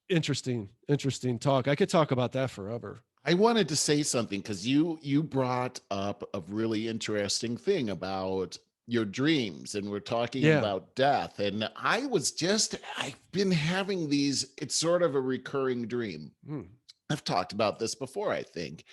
Interesting talk. I could talk about that forever. I wanted to say something because you brought up a really interesting thing about your dreams, and we're talking Yeah. about death. And I've been having these, it's sort of a recurring dream. Hmm. I've talked about this before, I think.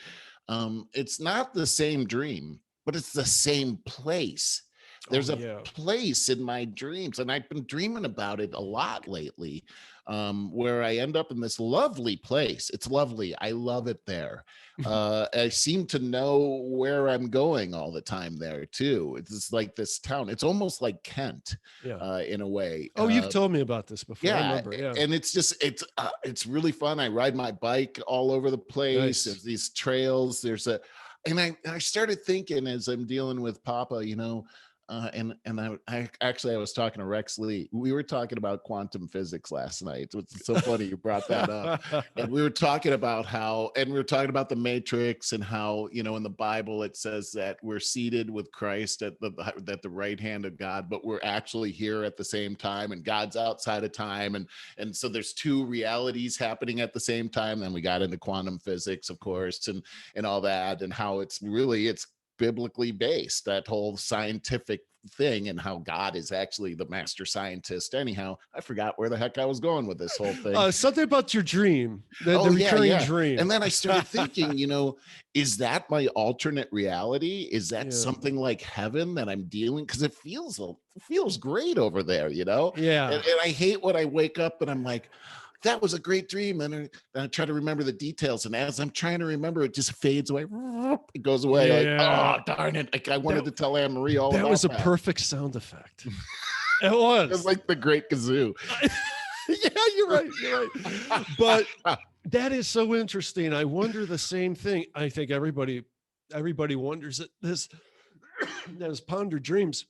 It's not the same dream, but it's the same place. Oh There's a yeah. place in my dreams, and I've been dreaming about it a lot lately, where I end up in this lovely place. It's lovely. I love it there. I seem to know where I'm going all the time there too. It's just like this town. It's almost like Kent, Yeah. in a way. Oh, you've told me about this before. I Yeah, remember. Yeah. and it's really fun. I ride my bike all over the place. Nice. There's these trails. And I started thinking as I'm dealing with Papa, I was talking to Rex Lee. We were talking about quantum physics last night. It's so funny you brought that up. And we were talking about the Matrix, and how, in the Bible it says that we're seated with Christ at the right hand of God, but we're actually here at the same time, and God's outside of time, and so there's two realities happening at the same time. Then we got into quantum physics, of course, and all that, and how it's biblically based, that whole scientific thing, and how God is actually the master scientist. Anyhow, I forgot where the heck I was going with this whole thing. Something about your dream, the recurring dream. And then I started thinking, is that my alternate reality? Is that something like heaven that I'm dealing? Because it feels great over there, Yeah. And I hate when I wake up and I'm like, that was a great dream. And I try to remember the details. And as I'm trying to remember, it just fades away. It goes away. Yeah. Like, oh, darn it. Like, I wanted to tell Anne Marie all about that. That was a perfect sound effect. It was. It was like the Great Kazoo. Yeah, you're right. But that is so interesting. I wonder the same thing. I think everybody wonders it. This ponder dreams,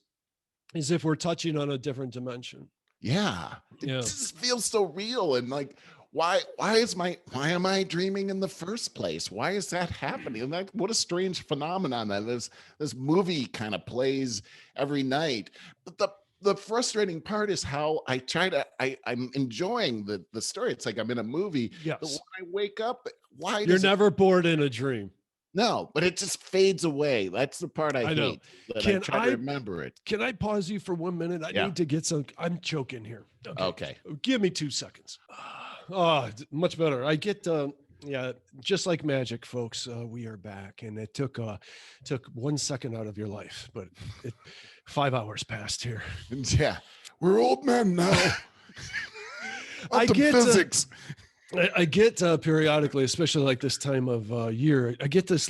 as if we're touching on a different dimension. Yeah. It just feels so real. And like, why am I dreaming in the first place? Why is that happening? And like, what a strange phenomenon that this movie kind of plays every night. But the frustrating part is how I'm enjoying the story. It's like I'm in a movie. Yes. But when I wake up, you're never bored in a dream. No, but it just fades away. That's the part I hate. I try to remember it. Can I pause you for 1 minute? I need to get some. I'm choking here. Okay. Give me 2 seconds. Oh, much better. I get, just like magic, folks. We are back, and it took 1 second out of your life, but 5 hours passed here. Yeah, we're old men now. I get physics. I get periodically, especially like this time of year, I get this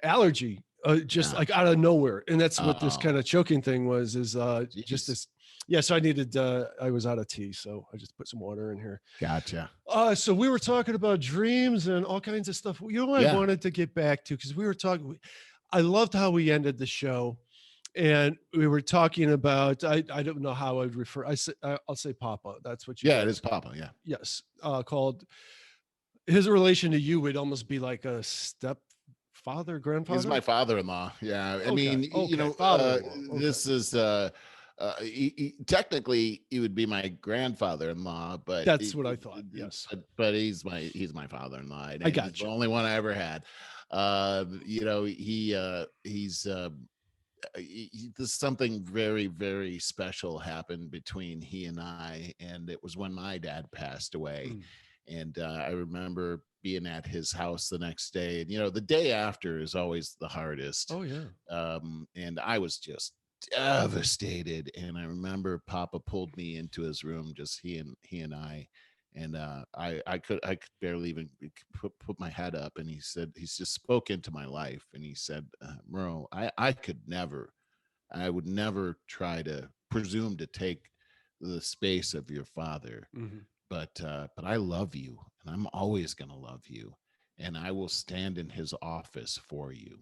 allergy, just like out of nowhere. And that's what this kind of choking thing was, just this. Yeah. So I was out of tea. So I just put some water in here. Gotcha. So we were talking about dreams and all kinds of stuff. I wanted to get back to, because we were talking, I loved how we ended the show. And we were talking about, I don't know how I'd refer. I'll say Papa. That's what you. Yeah, it is Papa. Yeah. Yes. Called his relation to you would almost be like a stepfather, grandfather. He's my father-in-law. Yeah. I mean, this is technically he would be my grandfather-in-law, but that's what I thought. Yes. But he's my father-in-law. I got he's the only one I ever had. There's something very, very special happened between he and I, and it was when my dad passed away. And I remember being at his house the next day, and the day after is always the hardest. Oh yeah. And I was just devastated, and I remember Papa pulled me into his room, just he and I. And I could barely even put my head up, and he's just spoke into my life, and he said, Merle, I would never try to presume to take the space of your father, but I love you, and I'm always going to love you, and I will stand in his office for you.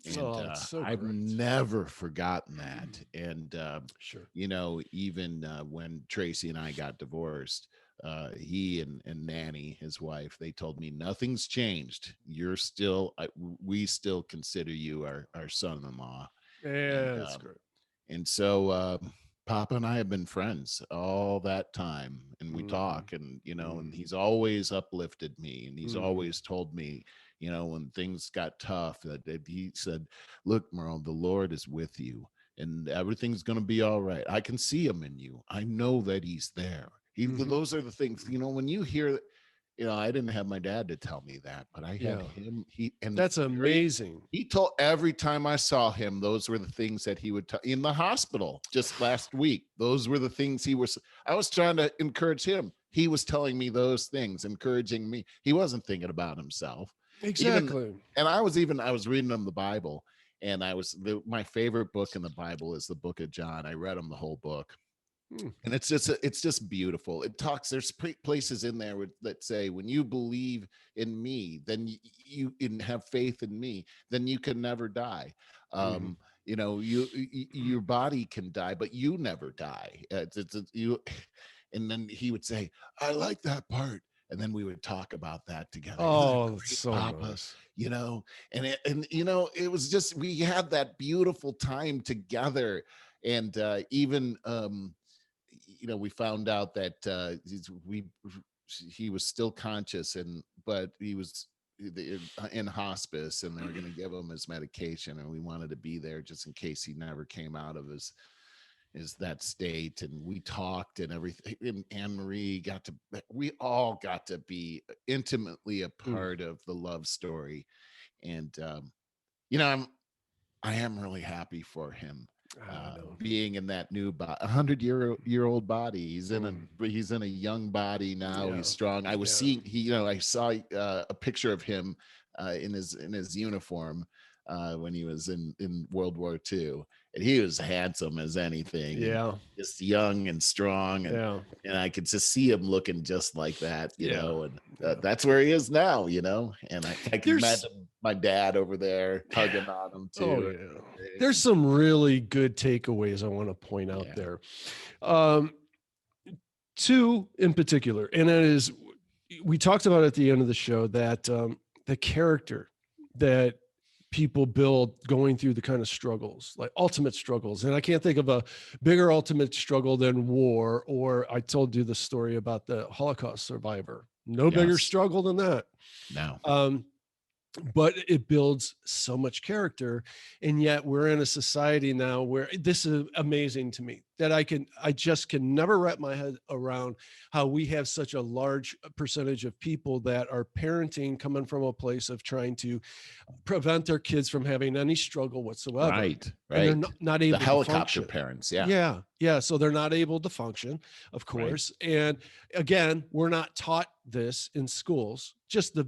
And I've never forgotten that. And sure, even when Tracy and I got divorced, he and Nanny, his wife, they told me nothing's changed. We still consider you our son-in-law. Yeah, that's great. And so Papa and I have been friends all that time, and we talk, and and he's always uplifted me, and he's always told me, when things got tough, that he said, look, Merle, the Lord is with you, and everything's going to be all right. I can see him in you. I know that he's there. Those are the things, when you hear, I didn't have my dad to tell me that, but I had him. That's amazing. He told, every time I saw him, those were the things that he would tell in the hospital just last week. Those were the things I was trying to encourage him. He was telling me those things, encouraging me. He wasn't thinking about himself. Exactly. And I was reading him the Bible, and my favorite book in the Bible is the book of John. I read him the whole book. And it's just beautiful. It talks, there's places in there that say, when you believe in me, then you have faith in me, then you can never die. Your body can die, but you never die. And then he would say, I like that part. And then we would talk about that together. Oh, so nice. It was just, we had that beautiful time together. And even we found out that he was still conscious, but he was in hospice, and they were going to give him his medication, and we wanted to be there just in case he never came out of his that state. And we talked and everything, and Anne-Marie we all got to be intimately a part of the love story. And I am really happy for him. Being in that new 100-year-old body. He's in a young body now. He's strong. I was seeing I saw a picture of him in his uniform when he was in World War II, and he was handsome as anything. Just young and strong, and I could just see him looking just like that, and that's where he is now, and I can imagine my dad over there tugging on him too. There's some really good takeaways I want to point out there. Two in particular, and that is, we talked about at the end of the show that the character that people build going through the kind of struggles, like ultimate struggles. And I can't think of a bigger ultimate struggle than war, or I told you the story about the Holocaust survivor. No bigger struggle than that. No. But it builds so much character. And yet we're in a society now where this is amazing to me, that I just can never wrap my head around how we have such a large percentage of people that are parenting coming from a place of trying to prevent their kids from having any struggle whatsoever. Right. And they're not able the helicopter to function. Parents. Yeah. So they're not able to function, of course. Right. And again, we're not taught this in schools, just the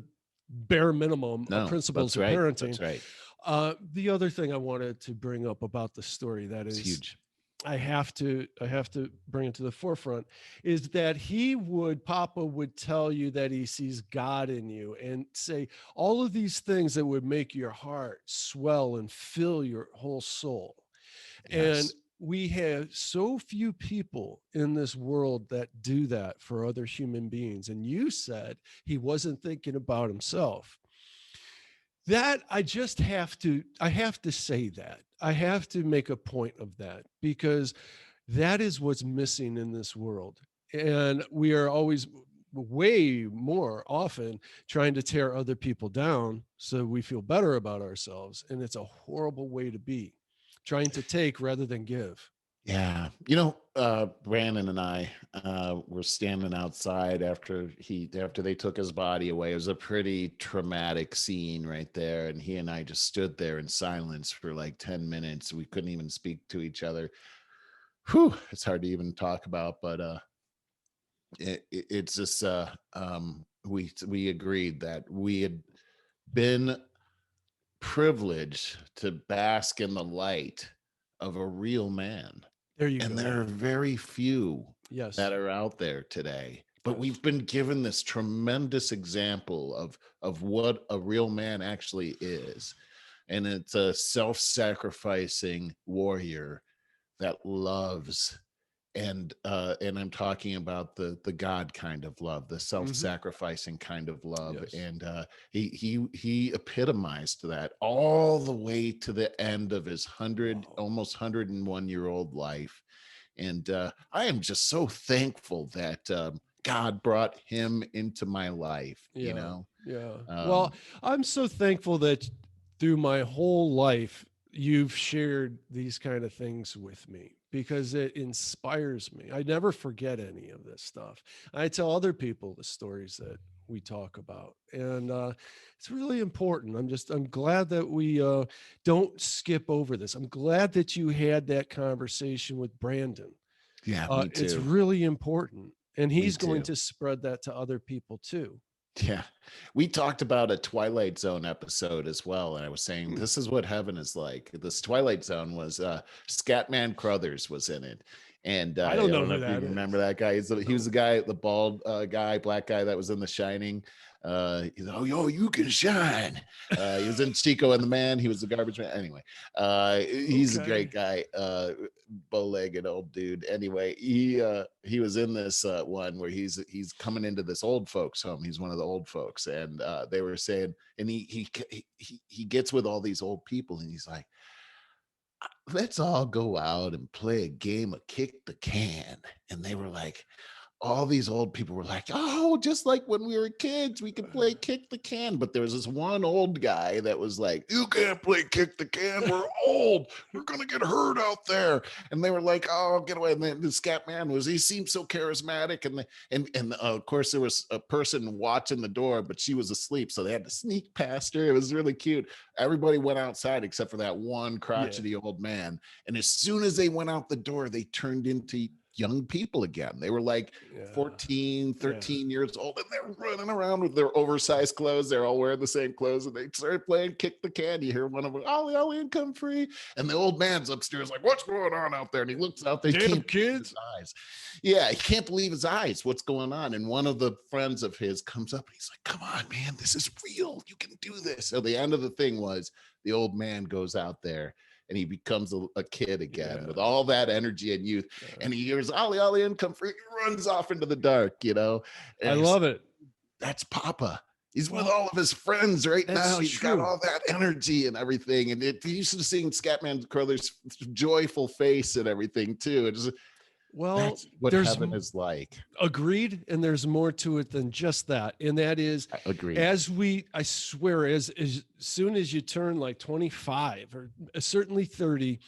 bare minimum principles of parenting. That's right. The other thing I wanted to bring up about the story that is huge, I have to bring it to the forefront, is that Papa would tell you that he sees God in you and say all of these things that would make your heart swell and fill your whole soul. And we have so few people in this world that do that for other human beings. And you said he wasn't thinking about himself. That I have to say that. I have to make a point of that, because that is what's missing in this world. And we are always way more often trying to tear other people down so we feel better about ourselves. And it's a horrible way to be. Trying to take rather than give. Yeah. Brandon and I were standing outside after they took his body away. It was a pretty traumatic scene right there. And he and I just stood there in silence for like 10 minutes. We couldn't even speak to each other. Whew, it's hard to even talk about, but it's just we agreed that we had been privileged to bask in the light of a real man. There you go. And there are very few that are out there today. But we've been given this tremendous example of what a real man actually is. And it's a self-sacrificing warrior that loves. And I'm talking about the God kind of love, the self-sacrificing kind of love. Yes. And he epitomized that all the way to the end of his almost 101-year-old life. And I am just so thankful that God brought him into my life, Yeah. you know? Yeah. Well, I'm so thankful that through my whole life, you've shared these kind of things with me because it inspires me. I never forget any of this stuff. I tell other people the stories that we talk about, and it's really important. I'm glad that we don't skip over this. I'm glad that you had that conversation with Brandon. Yeah, me It's too. really important, and Me he's going too. to spread that to other people too. Yeah. We talked about a Twilight Zone episode as well. And I was saying, this is what heaven is like. This Twilight Zone was Scatman Crothers was in it. And I I don't know don't know who if you that remember is. that guy. He was the guy, the bald guy, black guy that was in The Shining. He's oh, yo, you can shine. He was in Chico and the Man. He was the garbage man. Anyway, he's a great guy. Bow-legged old dude. Anyway, he was in this one where he's coming into this old folks home. He's one of the old folks, and they were saying, and he gets with all these old people, and he's like, let's all go out and play a game of kick the can. And they were like, all these old people were like, oh, just like when we were kids, we could play kick the can. But there was this one old guy that was like, you can't play kick the can. We're old. We're going to get hurt out there. And they were like, oh, get away. And then the Scat Man he seemed so charismatic. And of course, there was a person watching the door, but she was asleep. So they had to sneak past her. It was really cute. Everybody went outside except for that one crotchety old man. And as soon as they went out the door, they turned into young people again. They were like 14, 13 years old, and they're running around with their oversized clothes. They're all wearing the same clothes, and they started playing kick the can. You hear one of them, ollie, ollie, and come free. And the old man's upstairs like, what's going on out there? And he looks out there. Damn kids. Eyes. Yeah, he can't believe his eyes. What's going on? And one of the friends of his comes up and he's like, come on, man, this is real. You can do this. So the end of the thing was the old man goes out there and he becomes a kid again with all that energy and youth. And he hears ollie, ollie, and come free. He runs off into the dark, you know. And I love it. That's Papa. He's with all of his friends right now. He's got all that energy and everything. And he's just seeing Scatman Crothers' joyful face and everything too. It's that's what heaven is like. Agreed. And there's more to it than just that. And that is, agreed. I swear, as soon as you turn like 25 or certainly 30,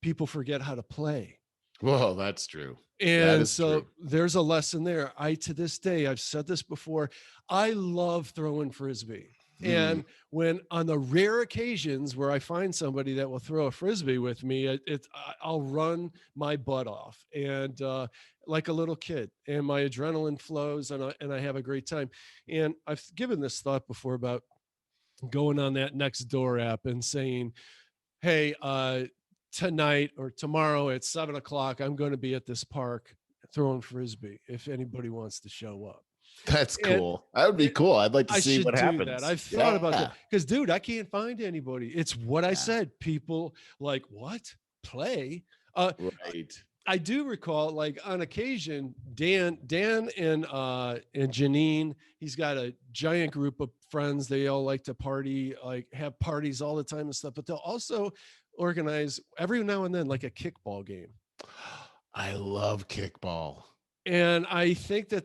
people forget how to play. Well, that's true. And so there's a lesson there. To this day, I've said this before, I love throwing Frisbee. And when on the rare occasions where I find somebody that will throw a Frisbee with me, I'll run my butt off and like a little kid, and my adrenaline flows and I have a great time. And I've given this thought before about going on that Nextdoor app and saying, hey, tonight or tomorrow at 7:00, I'm going to be at this park throwing Frisbee if anybody wants to show up. That's cool. That would be cool. I'd like to see what happens. That. I've thought about that because, dude, I can't find anybody. It's what I said. People like, what? Play? Right. I do recall, like on occasion, Dan and Janine, he's got a giant group of friends. They all like to party, like have parties all the time and stuff. But they'll also organize every now and then like a kickball game. I love kickball. And I think that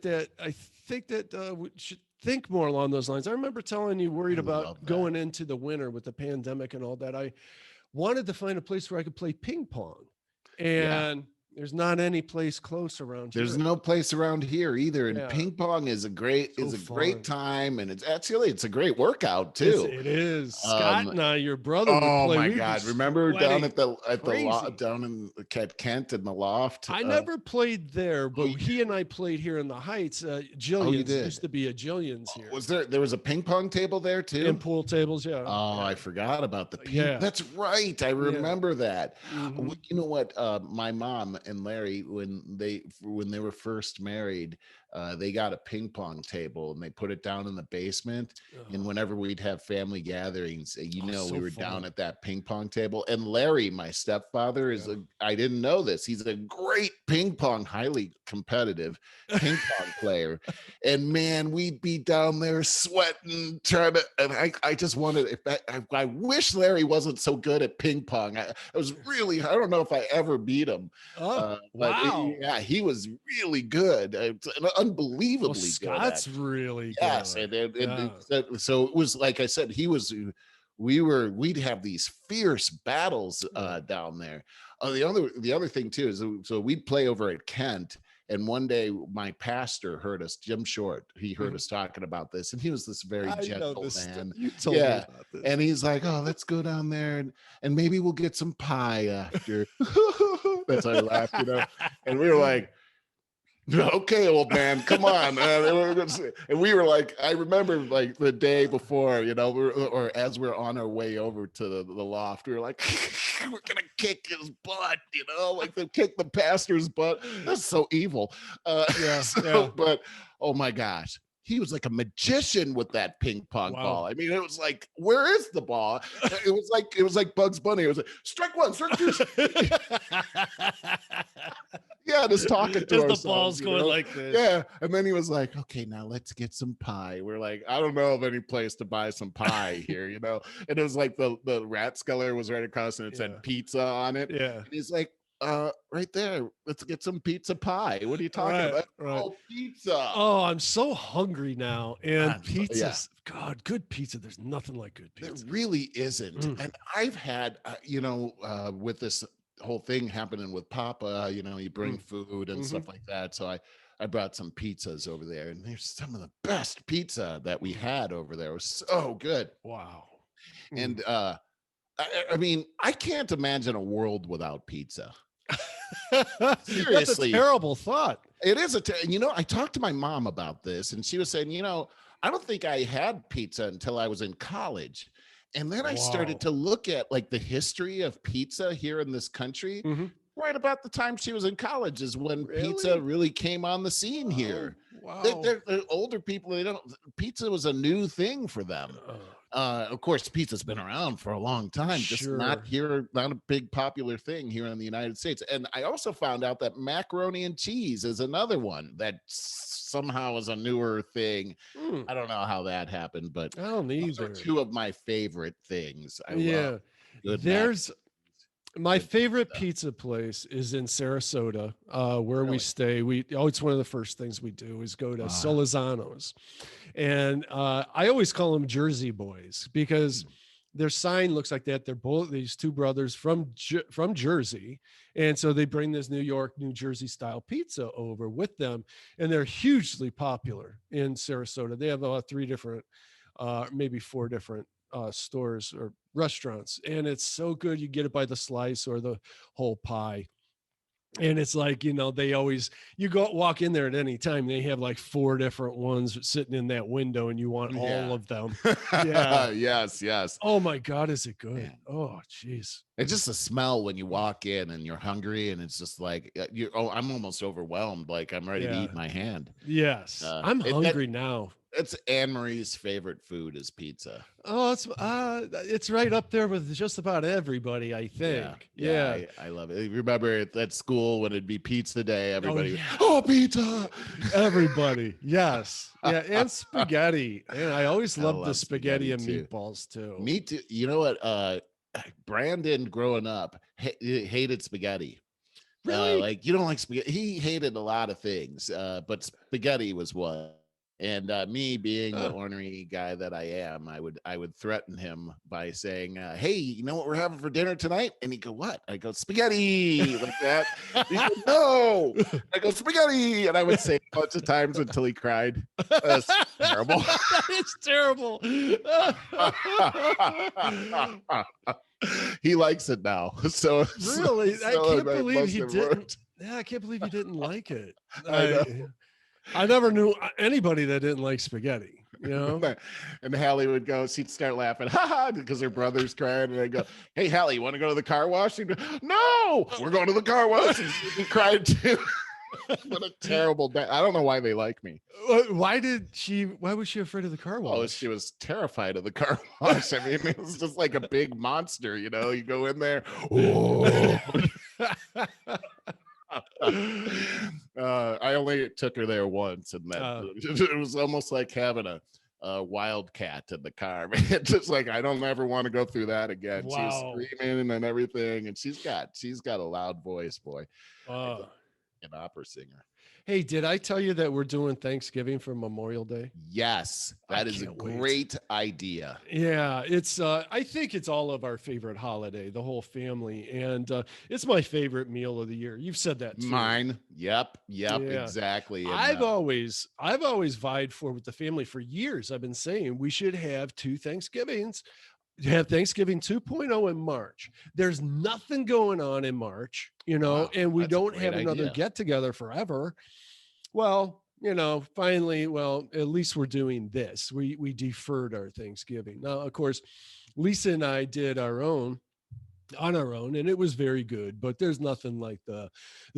we should think more along those lines. I remember telling you worried about going into the winter with the pandemic and all that. I wanted to find a place where I could play ping pong, and there's not any place close around here. There's no place around here either. And ping pong is a great time, and it's a great workout too. It is. Scott and I, your brother. Oh my God! Remember down at the down in Kent in the loft? I never played there, but he and I played here in the Heights. Jillian's used to be a Jillian's here. Was there was a ping pong table there too? And pool tables, yeah. Oh, I forgot about the ping. That's right. I remember that. You know what? My mom and Larry, when they were first married, they got a ping pong table and they put it down in the basement. And whenever we'd have family gatherings, we were down at that ping pong table. And Larry, my stepfather, I didn't know this. He's a great ping pong, highly competitive ping pong player. And man, we'd be down there sweating, trying to, and I just wanted, I wish Larry wasn't so good at ping pong. I don't know if I ever beat him. But wow. yeah, he was really good, unbelievably good. Scott's really good. Yes, so it was like I said, we'd have these fierce battles down there. The other thing too is, so we'd play over at Kent, and one day my pastor heard us, Jim Short, he heard us talking about this, and he was this very gentle man. You told me about this. And he's like, oh, let's go down there and maybe we'll get some pie after. That's how he laughed, and we were like, okay, old man, come on. And we were like, I remember like the day before, or as we're on our way over to the loft, we were like, we're gonna kick his butt, like they kick the pastor's butt. That's so evil. But oh my gosh, he was like a magician with that ping pong ball. I mean, it was like, where is the ball? It was like Bugs Bunny. It was like, strike one, strike two. Yeah, just talking to ourselves. The ball's going like this. Yeah, and then he was like, okay, now let's get some pie. We're like, I don't know of any place to buy some pie here, And it was like the Rathskeller was right across, and it said pizza on it. Yeah. And he's like, right there, let's get some pizza pie. What are you talking about? Right. Oh, pizza. Oh, I'm so hungry now. And pizza, God, good pizza. There's nothing like good pizza. There really isn't. And I've had, with this whole thing happening with Papa, you bring food and stuff like that. So I brought some pizzas over there, and there's some of the best pizza that we had over there. It was so good. Wow. And I mean, I can't imagine a world without pizza. Seriously. That's a terrible thought. It is I talked to my mom about this, and she was saying, I don't think I had pizza until I was in college. And then I started to look at like the history of pizza here in this country. Right about the time she was in college is when pizza really came on the scene here. Wow. They're older people. Pizza was a new thing for them. Of course, pizza's been around for a long time, just not a big popular thing here in the United States. And I also found out that macaroni and cheese is another one that somehow is a newer thing. I don't know how that happened, but I don't either. Those are two of my favorite things. I love good. My favorite pizza place is in Sarasota, where we stay. It's one of the first things we do is go to Solizano's. And I always call them Jersey boys because their sign looks like that. They're both these two brothers from Jersey. And so they bring this New York, New Jersey style pizza over with them. And they're hugely popular in Sarasota. They have about 3 different, maybe 4 different stores or restaurants, and it's so good. You get it by the slice or the whole pie, and it's like, they always, you walk in there at any time, they have like 4 different ones sitting in that window, and you want all of them. Yes. Oh my God, is it good? Oh geez. It's just a smell when you walk in and you're hungry, and it's just like I'm almost overwhelmed, like I'm ready to eat my hand. Yes. I'm hungry now. It's Anne Marie's favorite food is pizza. Oh, it's right up there with just about everybody, I think. Yeah. I love it. Remember at school when it'd be pizza day, everybody, pizza. Everybody. Yes. Yeah. And spaghetti. And I always loved the spaghetti and meatballs too. Me too. You know what? Brandon growing up hated spaghetti. Really? You don't like spaghetti. He hated a lot of things, but spaghetti was one. And me being the ornery guy that I am, I would threaten him by saying, hey, you know what we're having for dinner tonight? And he'd go, what? I go, spaghetti, like that. He'd go, no. I go, spaghetti. And I would say a bunch of times until he cried. That's terrible. It's terrible. He likes it now. So really, I can't believe he didn't. Yeah, I can't believe he didn't like it. I never knew anybody that didn't like spaghetti, And Hallie would go, she'd start laughing, because her brother's crying. And I'd go, hey, Hallie, you want to go to the car wash? She'd go, no, we're going to the car wash. And she cried too. What a terrible day. I don't know why they like me. Why was she afraid of the car wash? Oh, she was terrified of the car wash. I mean, it was just like a big monster, you go in there. Oh. I only took her there once, and that it was almost like having Wildcat in the car, man. Just like, I don't ever want to go through that again. Wow. She's screaming and everything, and she's got a loud voice, boy. Uh, An opera singer. Hey, did I tell you that we're doing Thanksgiving for Memorial Day? Yes, that is a great idea. Yeah, it's I think it's all of our favorite holiday, the whole family, and it's my favorite meal of the year. You've said that too. Mine. Yep, yeah. Exactly. And, I've always vied for with the family for years. I've been saying we should have 2 Thanksgivings. Have Thanksgiving 2.0 in March. There's nothing going on in March, wow, and we don't have another get together forever. Well, finally, at least we're doing this. We deferred our Thanksgiving. Now, of course, Lisa and I did on our own, and it was very good, but there's nothing like the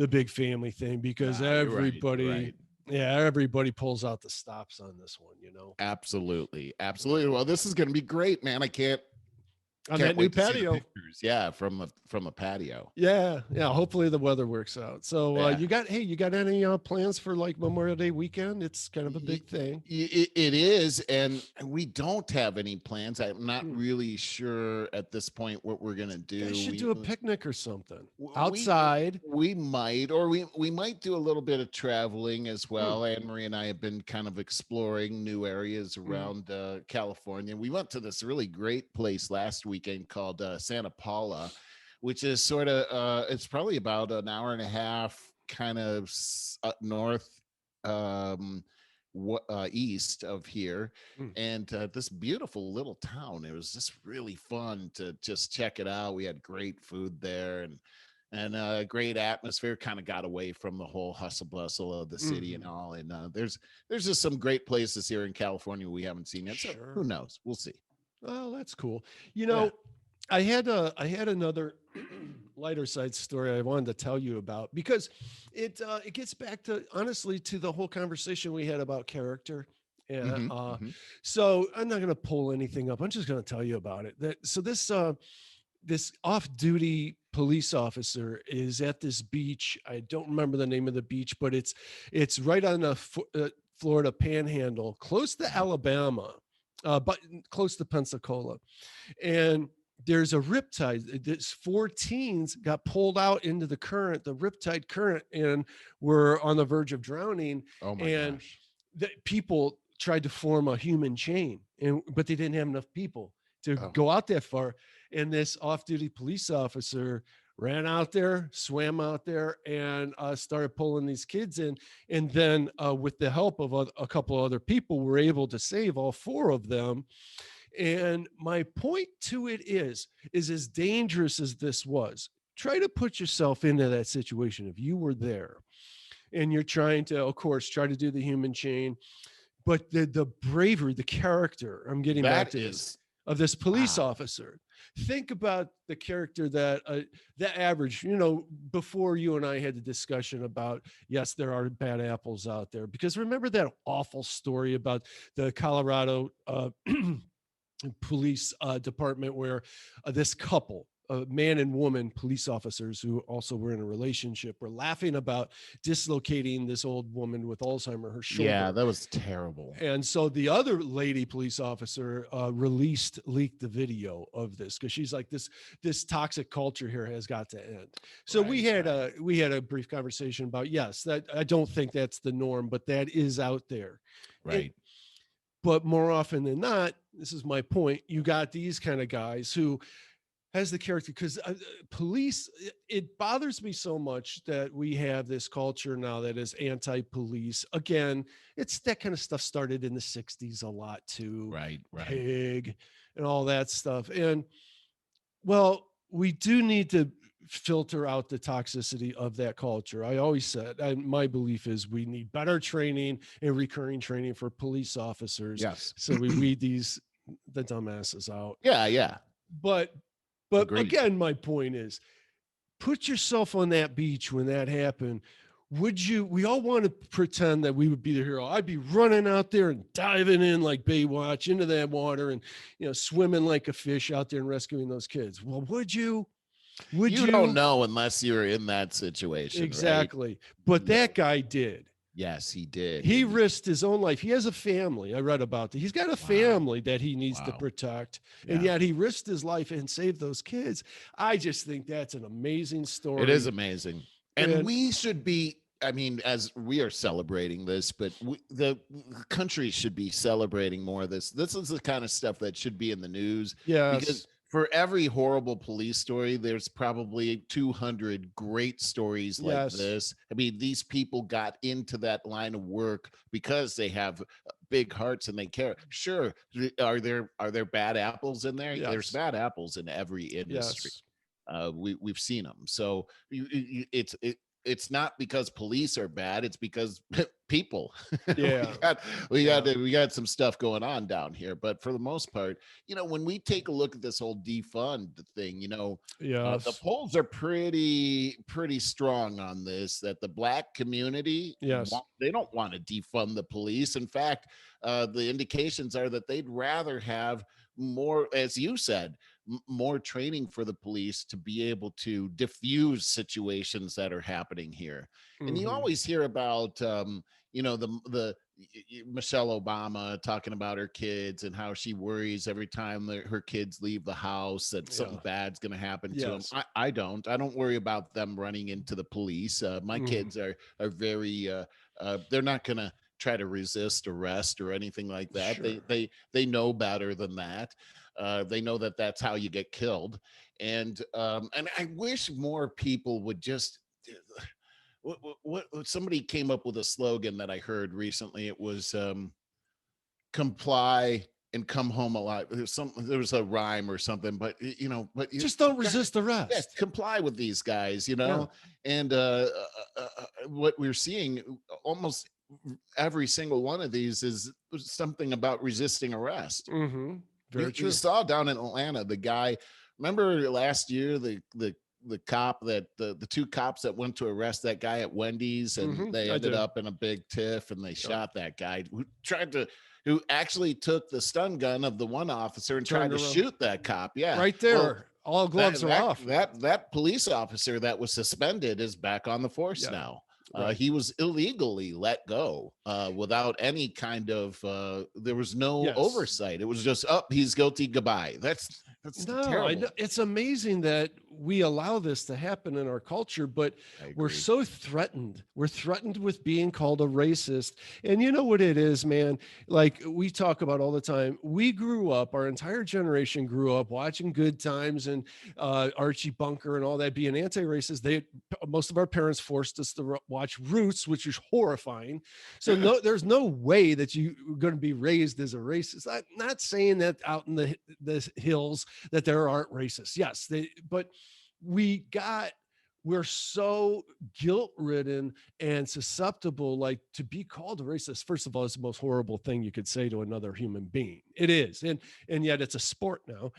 big family thing, because everybody right. Yeah, everybody pulls out the stops on this one, Absolutely. Well, this is going to be great, man. I can't on that new patio. Yeah, from a patio. Yeah. Hopefully the weather works out. So you got any plans for like Memorial Day weekend? It's kind of a big thing. It is, and we don't have any plans. I'm not really sure at this point what we're gonna do. We should do a picnic or something outside. We might, or we might do a little bit of traveling as well. Anne Marie and I have been kind of exploring new areas around California. We went to this really great place last weekend called Santa Paula, which is sort of it's probably about an hour and a half kind of north east of here, and this beautiful little town. It was just really fun to just check it out. We had great food there, and a great atmosphere. Kind of got away from the whole hustle bustle of the city and all. And there's just some great places here in California we haven't seen yet. So who knows? We'll see. Oh, that's cool. I had another lighter side story I wanted to tell you about, because it gets back to, honestly, to the whole conversation we had about character. And so I'm not going to pull anything up. I'm just going to tell you about it. This off-duty police officer is at this beach. I don't remember the name of the beach, but it's right on the Florida Panhandle, close to Alabama. But close to Pensacola, and there's a riptide. This 4 teens got pulled out into the riptide current, and were on the verge of drowning. Oh my gosh! People tried to form a human chain, but they didn't have enough people to go out that far. And this off-duty police officer ran out there, swam out there, and started pulling these kids in. And then with the help of a couple of other people, were able to save all 4 of them. And my point to it is as dangerous as this was, try to put yourself into that situation. If you were there and you're trying to, of course, try to do the human chain, but the bravery, the character, I'm getting back to this, of this police officer. Think about the character that average, before you and I had the discussion about, yes, there are bad apples out there, because remember that awful story about the Colorado police department, where this couple, man and woman police officers who also were in a relationship, were laughing about dislocating this old woman with Alzheimer's, her shoulder. Yeah, that was terrible. And so the other lady police officer leaked the video of this, because she's like, this toxic culture here has got to end. So we had a brief conversation about, yes, that I don't think that's the norm, but that is out there. Right. But more often than not, this is my point, you got these kind of guys who has the character, because police, it bothers me so much that we have this culture now that is anti-police. Again, it's that kind of stuff started in the 60s a lot too. Right. Pig and all that stuff. And well, we do need to filter out the toxicity of that culture. I always said, my belief is we need better training and recurring training for police officers. Yes. So we weed the dumbasses out. Yeah. But Agreed. Again, my point is, put yourself on that beach when that happened. We all want to pretend that we would be the hero. I'd be running out there and diving in like Baywatch into that water and, swimming like a fish out there and rescuing those kids. Well, would you? You don't know unless you're in that situation. Exactly. Right? But that guy did. Yes, he did. He risked his own life. He has a family. I read about that. He's got a family that he needs to Wow. protect. Yeah. And yet he risked his life and saved those kids. I just think that's an amazing story. It is amazing. And we should be, I mean, as we are celebrating this, but the country should be celebrating more of this. This is the kind of stuff that should be in the news. Yes. Because for every horrible police story, there's probably 200 great stories like this. I mean, these people got into that line of work because they have big hearts and they care. Sure, are there bad apples in there? Yes. There's bad apples in every industry. Yes. We've seen them. So it's not because police are bad. It's because people. Yeah. we got some stuff going on down here. But for the most part, you know, when we take a look at this whole defund thing, you know, the polls are pretty strong on this. That the Black community, they don't want to defund the police. In fact, the indications are that they'd rather have more, as you said, more training for the police to be able to diffuse situations that are happening here. And you always hear about you know, the Michelle Obama talking about her kids and how she worries every time her kids leave the house that something bad's going to happen to them. I don't worry about them running into the police. My kids are very they're not going to try to resist arrest or anything like that. They know better than that. They know that that's how you get killed. And I wish more people would just what somebody came up with a slogan that I heard recently. It was comply and come home alive. There was a rhyme or something, but you know, but just don't resist arrest. Yes, comply with these guys, you know. And what we're seeing almost every single one of these is something about resisting arrest. Very true. You saw down in Atlanta, the guy, remember last year, the cop that the two cops that went to arrest that guy at Wendy's, and they ended up in a big tiff, and they shot that guy who actually took the stun gun of the one officer and tried to shoot that cop. Yeah. Right there. Well, all gloves are off. That police officer that was suspended is back on the force now. He was illegally let go without any kind of there was no oversight. It was just, he's guilty, goodbye. That's terrible. It's amazing that we allow this to happen in our culture, but we're so threatened. We're threatened with being called a racist. And you know what it is, man? Like we talk about all the time. We grew up, our entire generation grew up watching Good Times and Archie Bunker and all that, being anti-racist. Most of our parents forced us to watch Roots, which is horrifying. So there's no way that you're going to be raised as a racist. I'm not saying that out in the hills that there aren't racists. Yes, but we're so guilt-ridden and susceptible, like to be called a racist. First of all, it's the most horrible thing you could say to another human being. It is. And yet it's a sport now.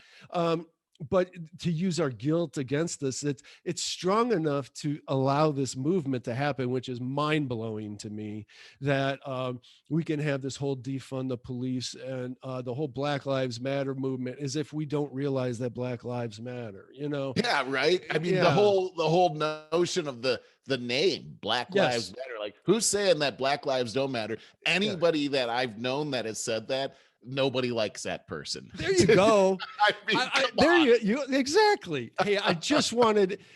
But to use our guilt against this, it's strong enough to allow this movement to happen, which is mind-blowing to me, that we can have this whole defund the police and the whole Black Lives Matter movement, as if we don't realize that Black Lives Matter, you know? Yeah, right. I mean, the whole notion of the name Black Lives Matter, like who's saying that Black lives don't matter? Anybody that I've known that has said that, nobody likes that person. There you go. I mean, you exactly. Hey, I just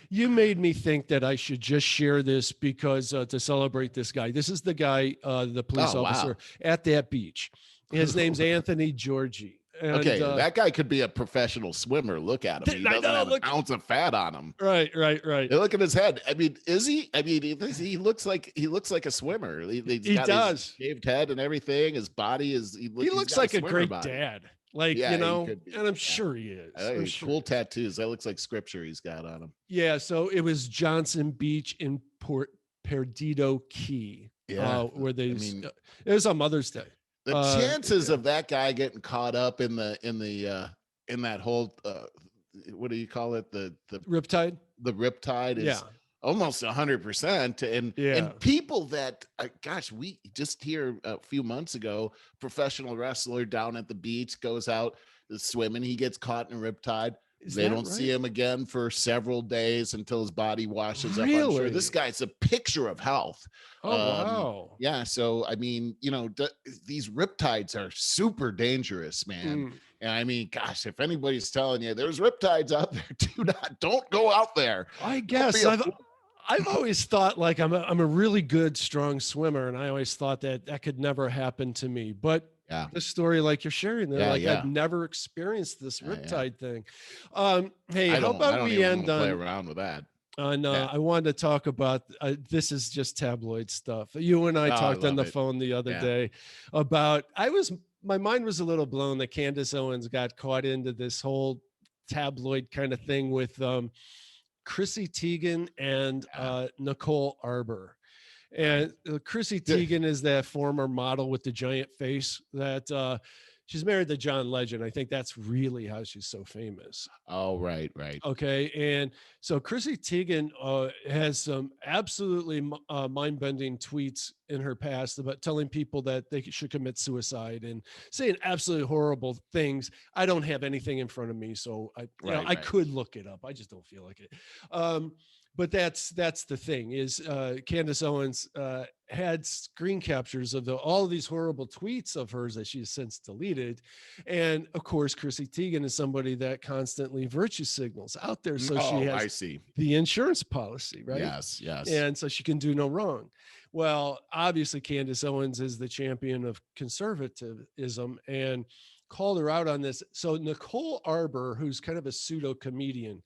you made me think that I should just share this because to celebrate this guy. This is the guy, the police officer at that beach. His name's Anthony Georgie. And, that guy could be a professional swimmer. Look at him. He doesn't have an ounce of fat on him. Right. Look at his head. I mean, is he? I mean, he looks like a swimmer. He does. His shaved head and everything. His body is. He looks like a great dad. Like, you know, and I'm sure he is. Cool tattoos. That looks like scripture he's got on him. Yeah. So it was Johnson Beach in Port Perdido Key. Where it was on Mother's Day. The chances of that guy getting caught up in that whole what do you call it, the riptide? The riptide is almost 100%. And people that we just hear a few months ago, professional wrestler down at the beach goes out swimming, he gets caught in a riptide. They don't see him again for several days until his body washes up. I'm sure this guy's a picture of health. Oh, wow. Yeah. So, I mean, these riptides are super dangerous, man. And I mean, gosh, if anybody's telling you there's riptides out there, don't go out there. I guess I've always thought like I'm a really good, strong swimmer. And I always thought that could never happen to me. But the story like you're sharing there, I've never experienced this riptide thing. Hey, how about we end on play around with that? I wanted to talk about this is just tabloid stuff. You and I talked on the phone the other day about my mind was a little blown that Candace Owens got caught into this whole tabloid kind of thing with Chrissy Teigen and Nicole Arbour. And Chrissy Teigen is that former model with the giant face that she's married to John Legend. I think that's really how she's so famous. Oh, right. Okay. And so Chrissy Teigen has some absolutely mind-bending tweets in her past about telling people that they should commit suicide and saying absolutely horrible things. I don't have anything in front of me, so I could look it up. I just don't feel like it. But that's the thing is Candace Owens had screen captures of all of these horrible tweets of hers that she's since deleted. And of course, Chrissy Teigen is somebody that constantly virtue signals out there. So she has the insurance policy, right? Yes. And so she can do no wrong. Well, obviously Candace Owens is the champion of conservatism and called her out on this. So Nicole Arbour, who's kind of a pseudo comedian,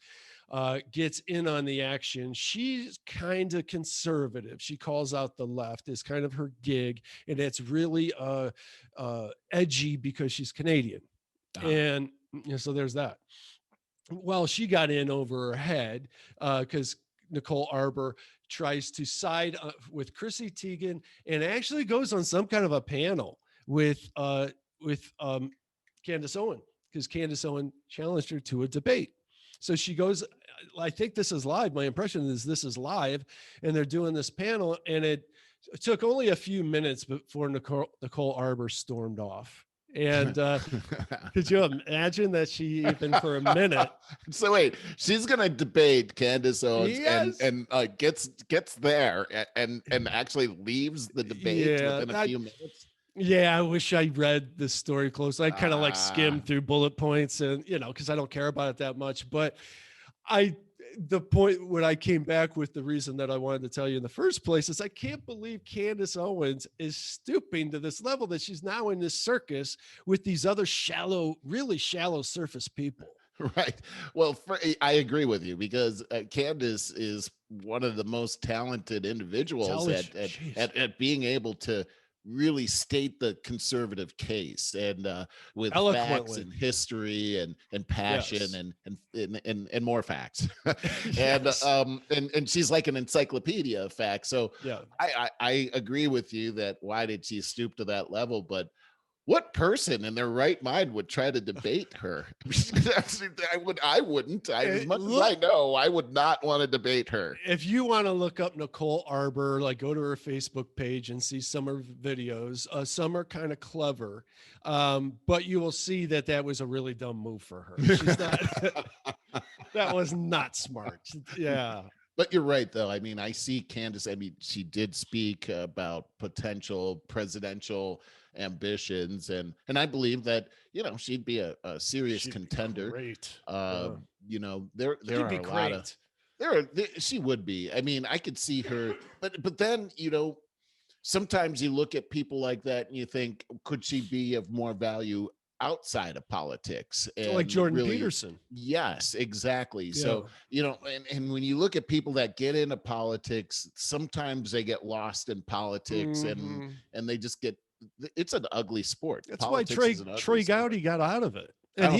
gets in on the action. She's kind of conservative. She calls out the left is kind of her gig. And it's really edgy because she's Canadian. And so there's that. Well, she got in over her head because Nicole Arbour tries to side with Chrissy Teigen and actually goes on some kind of a panel with Candace Owens because Candace Owens challenged her to a debate. So she goes, I think this is live. My impression is this is live and they're doing this panel and it took only a few minutes before Nicole Arbour stormed off. And could you imagine that she even for a minute? So wait, she's going to debate Candace Owens and gets there and actually leaves the debate within a few minutes. Yeah, I wish I read this story closely. I kind of like skimmed through bullet points and, because I don't care about it that much. But the point when I came back with the reason that I wanted to tell you in the first place is I can't believe Candace Owens is stooping to this level that she's now in this circus with these other really shallow surface people. Right. Well, I agree with you because Candace is one of the most talented individuals at being able to really state the conservative case and with facts and history and passion and more facts and she's like an encyclopedia of facts. So I agree with you that why did she stoop to that level? But what person in their right mind would try to debate her? I wouldn't. As much as I know, I would not want to debate her. If you want to look up Nicole Arbour, like go to her Facebook page and see some of her videos. Some are kind of clever, but you will see that was a really dumb move for her. She's not. That was not smart. Yeah. But you're right, though. I mean, I see Candace. I mean, she did speak about potential presidential ambitions, and I believe that she'd be a serious contender. Great. There are a lot of she would be. I mean, I could see her, but then sometimes you look at people like that and you think, could she be of more value outside of politics? And like Jordan Peterson. Yes, exactly. Yeah. So, and when you look at people that get into politics, sometimes they get lost in politics and they just it's an ugly sport. That's politics why Trey Gowdy got out of it. And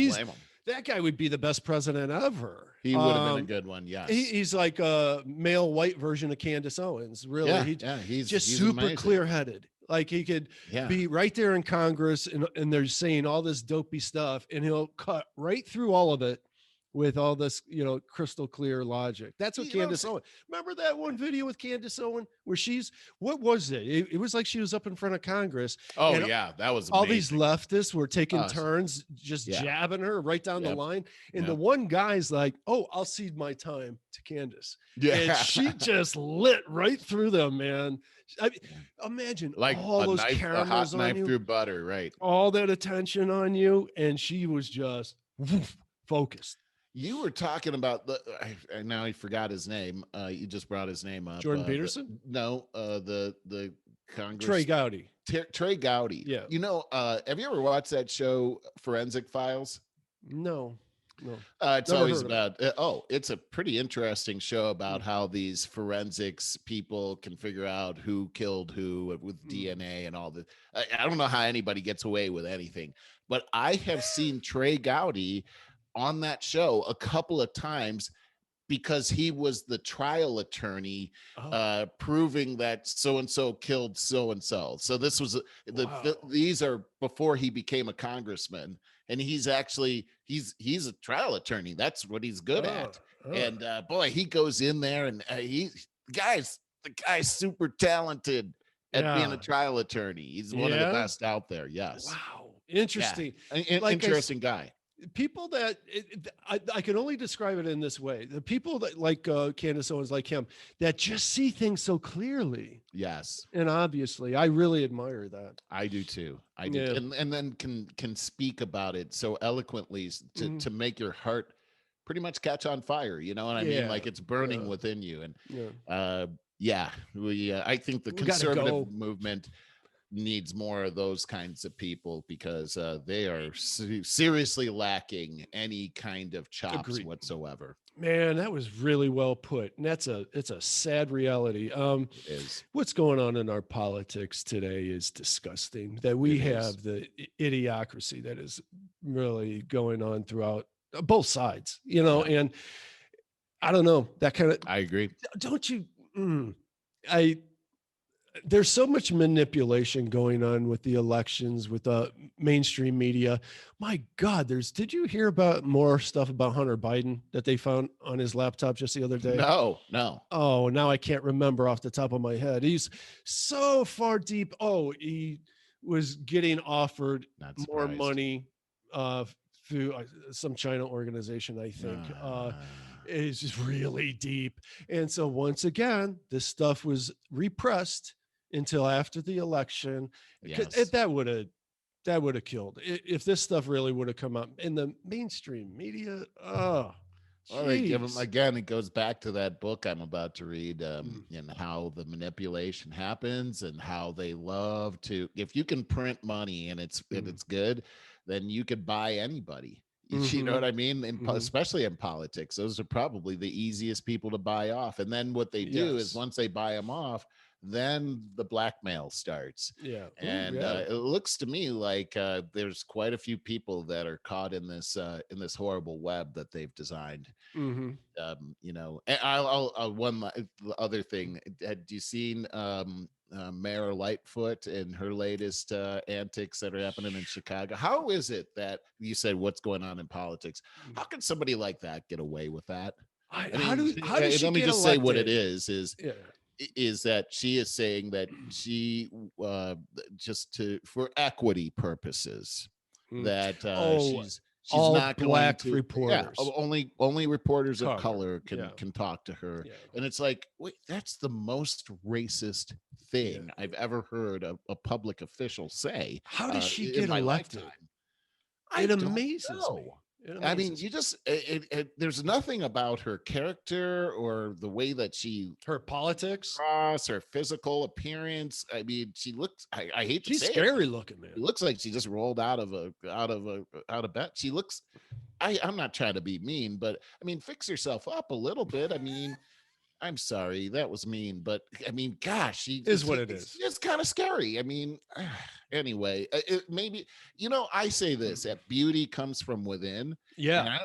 that guy would be the best president ever. He would have been a good one. Yes. He's like a male white version of Candace Owens. Really. He's super clear headed. Like he could be right there in Congress and they're saying all this dopey stuff and he'll cut right through all of it with all this, crystal clear logic. That's what You know, Candace Owen. Remember that one video with Candace Owen where what was it? It was like she was up in front of Congress, oh and yeah, that was all these amazing. leftists were taking turns just yeah. jabbing her right down the line. And the Yep. one guy's like, "Oh, I'll cede my time to Candace." Yeah. And she just lit right through them, man. Imagine Like all those a cameras hot on knife you, through butter, right? all that attention on you, and she was just focused. You were talking about now I forgot his name. You just brought his name up. Jordan Peterson? The Congress Trey Gowdy. Trey Gowdy. Yeah. Have you ever watched that show Forensic Files? No. It's always about it's a pretty interesting show about how these forensics people can figure out who killed who with DNA and all that. I don't know how anybody gets away with anything, but I have seen Trey Gowdy on that show a couple of times because he was the trial attorney proving that so-and-so killed so-and-so. So this was these are before he became a congressman, and he's a trial attorney. That's what he's good at. And boy, he goes in there and the guy's super talented at being a trial attorney. He's one of the best out there. Yes. Wow. Interesting. Interesting guy. People that I can only describe it in this way: the people that like Candace Owens, like him, that just see things so clearly. Yes, and obviously, I really admire that. I do too. I do, and then can speak about it so eloquently to make your heart pretty much catch on fire. You know what I mean? Like it's burning within you. And I think the conservative movement needs more of those kinds of people because they are seriously lacking any kind of chops whatsoever. Man, that was really well put. And it's a sad reality. It is. What's going on in our politics today is disgusting, that we have the idiocracy that is really going on throughout both sides, and I don't know, that kind of, I agree. Don't you? There's so much manipulation going on with the elections, with the mainstream media. My God, did you hear about more stuff about Hunter Biden that they found on his laptop just the other day? No. Oh, now I can't remember off the top of my head. He's so far deep. Oh, he was getting offered more money through some China organization, I think. It's just really deep. And so once again, this stuff was repressed until after the election. Yes. That would have killed if this stuff really would have come out in the mainstream media. Well, they give them again. It goes back to that book I'm about to read, and how the manipulation happens, and how they love to. If you can print money and it's good, then you could buy anybody. You know what I mean? Especially in politics, those are probably the easiest people to buy off. And then what they do is once they buy them off, then the blackmail starts. It looks to me like there's quite a few people that are caught in this horrible web that they've designed. And I'll one other thing. Had you seen Mayor Lightfoot and her latest antics that are happening in Chicago? How is it that you said what's going on in politics? How can somebody like that get away with that? How does she let me get just elected? say what it is that she is saying that she for equity purposes that she's all not black going to, reporters. Only reporters of color can talk to her. And it's like, wait, that's the most racist thing I've ever heard a public official say. How does she get elected? It amazes me. I mean, you just there's nothing about her character or the way that her politics, her physical appearance. I mean, she looks. I hate to say she's scary looking, man. It looks like she just rolled out of bed. She looks. I'm not trying to be mean, but I mean, fix yourself up a little bit. I mean, I'm sorry, that was mean, but I mean, gosh, she is what it is. It's kind of scary. I mean, anyway, maybe I say this: that beauty comes from within. Yeah,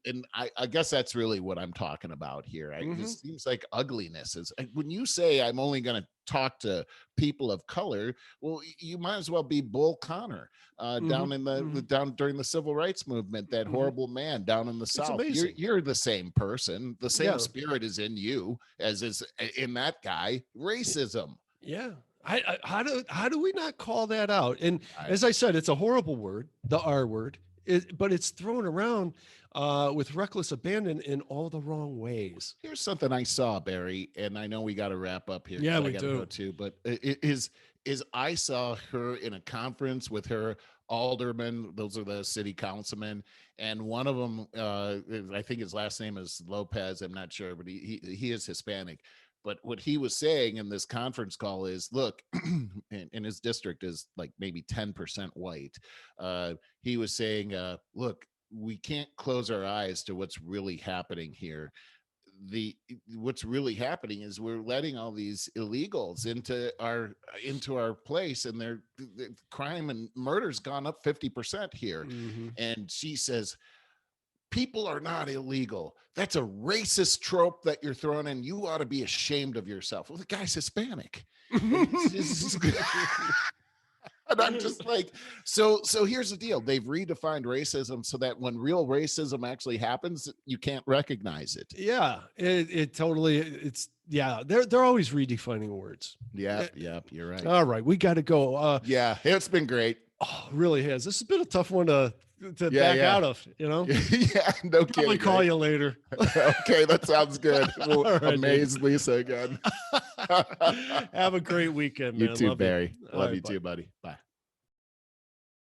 and I guess that's really what I'm talking about here. Mhm. It seems like ugliness is when you say I'm only going to talk to people of color. Well, you might as well be Bull Connor down in the down during the civil rights movement. That horrible man down in the It's South. amazing. You're the same person. The same Yeah. spirit is in you as is in that guy. Racism. Yeah. How do we not call that out? And as I said, it's a horrible word, the R word, but it's thrown around with reckless abandon in all the wrong ways. Here's something I saw, Barry, and I know we got to wrap up here. Yeah, we I gotta do. go too, but it is I saw her in a conference with her aldermen. Those are the city councilmen, and one of them, I think his last name is Lopez. I'm not sure, but he is Hispanic. But what he was saying in this conference call is, look, and his district is like maybe 10% white. He was saying, look, we can't close our eyes to what's really happening here. What's really happening is we're letting all these illegals into our place, and their crime and murder's gone up 50% here. And she says, people are not illegal. That's a racist trope that you're throwing in. You ought to be ashamed of yourself. Well, the guy's Hispanic. And I'm just like, so here's the deal. They've redefined racism so that when real racism actually happens, you can't recognize it. Yeah, it totally, they're always redefining words. Yeah, you're right. All right, we got to go. Yeah, it's been great. Oh, really has. This has been a tough one to back out of, Yeah, no kidding. Probably call you later. Okay, that sounds good. We'll right, amaze Lisa again. Have a great weekend, man. You too, Love Barry. you. Love right, you bye. too, buddy. Bye.